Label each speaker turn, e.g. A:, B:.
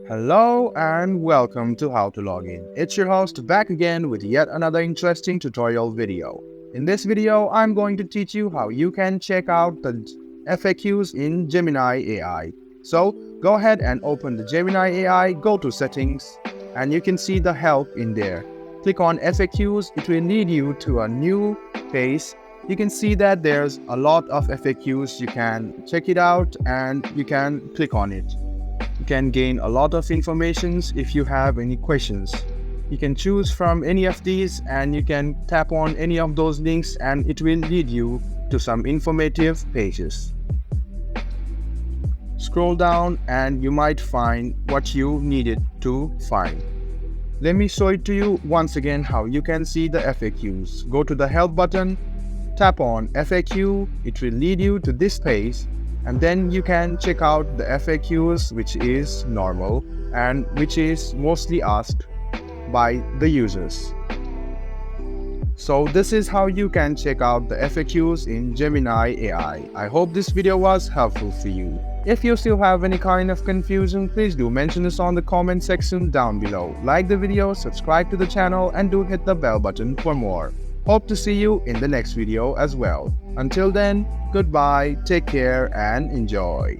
A: Hello and welcome to How to Login. It's your host back again with yet another interesting tutorial video. In this video, I'm going to teach you how you can check out the FAQs in Gemini AI. So go ahead and open the Gemini AI, go to settings, and you can see the help in there. Click on FAQs, it will lead you to a new page. You can see that there's a lot of FAQs. You can check it out and you can click on it. You can gain a lot of information if you have any questions. You can choose from any of these and you can tap on any of those links and it will lead you to some informative pages. Scroll down and you might find what you needed to find. Let me show it to you once again how you can see the FAQs. Go to the help button, tap on FAQ, it will lead you to this page. And then you can check out the FAQs, which is normal and which is mostly asked by the users. So this is how you can check out the FAQs in Gemini AI. I hope this video was helpful for you. If you still have any kind of confusion, please do mention us on the comment section down below. Like the video, subscribe to the channel and do hit the bell button for more. Hope to see you in the next video as well. Until then, goodbye, take care and enjoy.